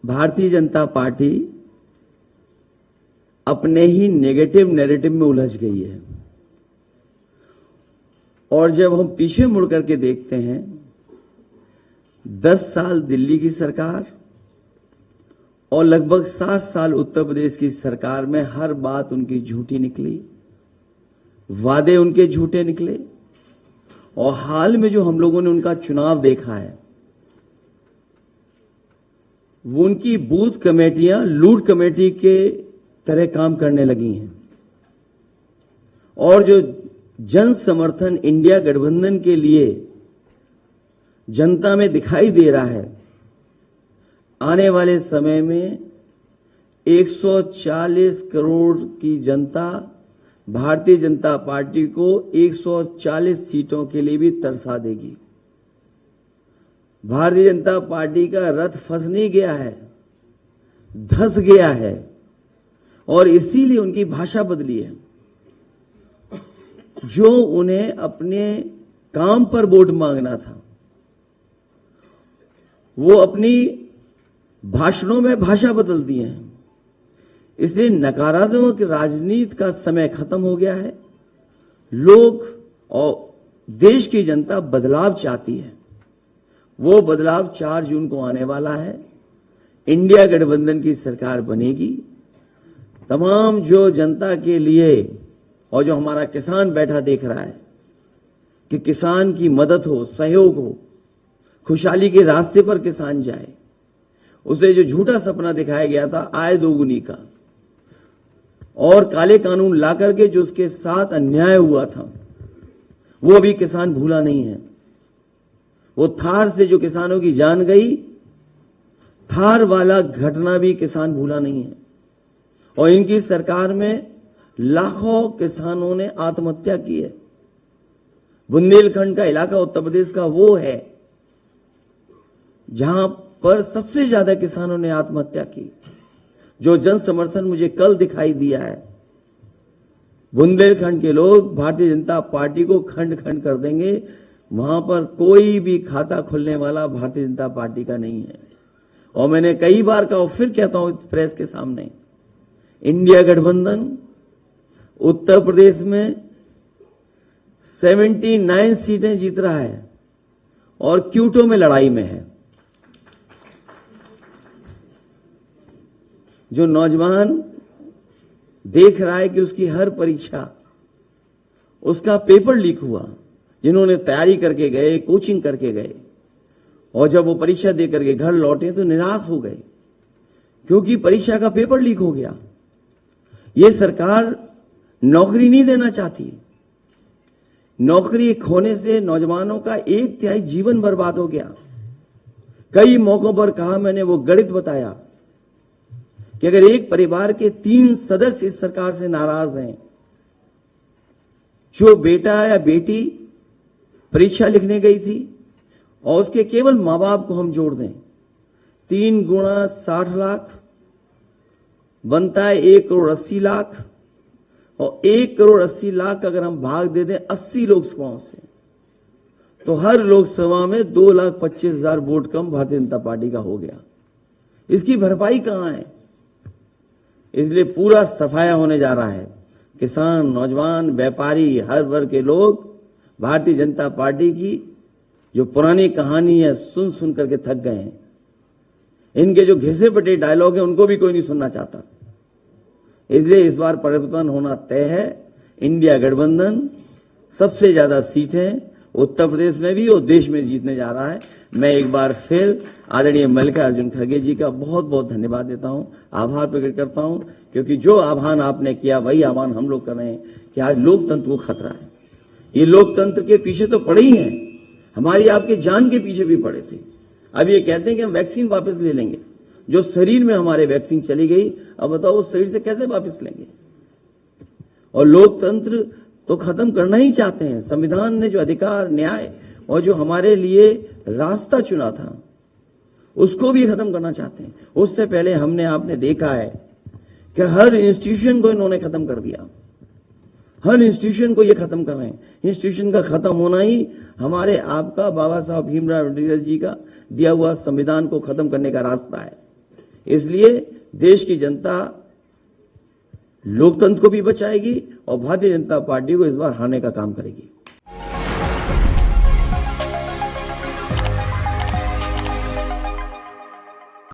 Bharatiya Janata party अपने ही negative narrative में उलझ गई है। और जब हम पीछे मुड़ करके देखते हैं, 10 साल दिल्ली की सरकार और लगभग 7 साल उत्तर प्रदेश की सरकार में हर बात उनकी झूठी निकली, वादे उनके झूठे निकले। और हाल में जो हम लोगों ने उनका चुनाव देखा है, वो उनकी बूथ कमेटियां लूट कमेटी के तरह काम करने लगी हैं। और जो जन समर्थन इंडिया गठबंधन के लिए जनता में दिखाई दे रहा है, आने वाले समय में 140 करोड़ की जनता भारतीय जनता पार्टी को 140 सीटों के लिए भी तरसा देगी। भारतीय जनता पार्टी का रथ फंस नहीं गया है, धंस गया है। और इसीलिए उनकी भाषा बदली है। जो उन्हें अपने काम पर वोट मांगना था, वो अपनी भाषणों में भाषा बदल दी है। इसलिए नकारात्मक राजनीति का समय खत्म हो गया है। लोग और देश की जनता बदलाव चाहती है। वो बदलाव 4 जून को आने वाला है। इंडिया गठबंधन की सरकार बनेगी। तमाम जो जनता के लिए और जो हमारा किसान बैठा देख रहा है कि किसान की मदद हो, सहयोग हो, खुशहाली के रास्ते पर किसान जाए, उसे जो झूठा सपना दिखाया गया था आय दोगुनी का, और काले कानून ला करके जो उसके साथ अन्याय हुआ था, वो अभी किसान भूला नहीं है। वो थार से जो किसानों की जान गई, थार वाला घटना भी किसान भूला नहीं है। और इनकी सरकार में लाखों किसानों ने आत्महत्या की है। बुंदेलखंड का इलाका उत्तर प्रदेश का वो है जहां पर सबसे ज्यादा किसानों ने आत्महत्या की। जो जन समर्थन मुझे कल दिखाई दिया है, बुंदेलखंड के लोग भारतीय जनता पार्टी को खंड खंड कर देंगे। वहां पर कोई भी खाता खुलने वाला भारतीय जनता पार्टी का नहीं है। और मैंने कई बार कहा, फिर कहता हूं प्रेस के सामने, इंडिया गठबंधन उत्तर प्रदेश में 79 सीटें जीत रहा है और क्यूटो में लड़ाई में है। जो नौजवान देख रहा है कि उसकी हर परीक्षा, उसका पेपर लीक हुआ, जिन्होंने तैयारी करके गए, कोचिंग करके गए, और जब वो परीक्षा दे करके घर लौटे तो निराश हो गए क्योंकि परीक्षा का पेपर लीक हो गया। ये सरकार नौकरी नहीं देना चाहती। नौकरी खोने से नौजवानों का 1/3 जीवन बर्बाद हो गया। कई मौकों पर कहा मैंने, वो गणित बताया कि अगर एक परिवार के 3 सदस्य इस सरकार से नाराज हैं, जो बेटा या बेटी परीक्षा लिखने गई थी और उसके केवल मां बाप को हम जोड़ दें, 3 गुणा 60 लाख बनता है 1 करोड़ 80 लाख। और 1 करोड़ 80 लाख अगर हम भाग दे दें 80 लोकसभाओं से, तो हर लोकसभा में 2,25,000 वोट कम भारतीय जनता पार्टी का हो गया। इसकी भरपाई कहां है? इसलिए पूरा सफाया होने जा रहा है। किसान, नौजवान, व्यापारी, हर वर्ग के लोग भारतीय जनता पार्टी की जो पुरानी कहानी है सुन सुन करके थक गए हैं। इनके जो घिसे पटे डायलॉग हैं उनको भी कोई नहीं सुनना चाहता। इसलिए इस बार परिवर्तन होना तय है। इंडिया गठबंधन सबसे ज्यादा सीटें उत्तर प्रदेश में भी और देश में जीतने जा रहा है। मैं एक बार फिर आदरणीय मल्लिकार्जुन खड़गे जी का बहुत बहुत धन्यवाद देता हूं, आभार प्रकट करता हूं, क्योंकि जो आह्वान आपने किया वही आह्वान हम लोग कर रहे हैं कि आज लोकतंत्र को खतरा है। ये लोकतंत्र के पीछे तो पड़े ही हैं, हमारी आपकी जान के पीछे भी पड़े थे। अब ये कहते हैं कि हम वैक्सीन वापस ले लेंगे। जो शरीर में हमारे वैक्सीन चली गई, अब बताओ उस शरीर से कैसे वापस लेंगे? और लोकतंत्र तो खत्म करना ही चाहते हैं। संविधान ने जो अधिकार, न्याय और जो हमारे लिए रास्ता चुना था, उसको भी खत्म करना चाहते हैं। उससे पहले हमने आपने देखा है कि हर इंस्टीट्यूशन को इन्होंने खत्म कर दिया। हर इंस्टीट्यूशन को ये खत्म कर रहे हैं। इंस्टीट्यूशन का खत्म होना ही हमारे आपका बाबा साहब भीमराव अम्बेडकर जी का दिया हुआ संविधान को खत्म करने का रास्ता है। इसलिए देश की जनता लोकतंत्र को भी बचाएगी और भारतीय जनता पार्टी को इस बार हारने का काम करेगी।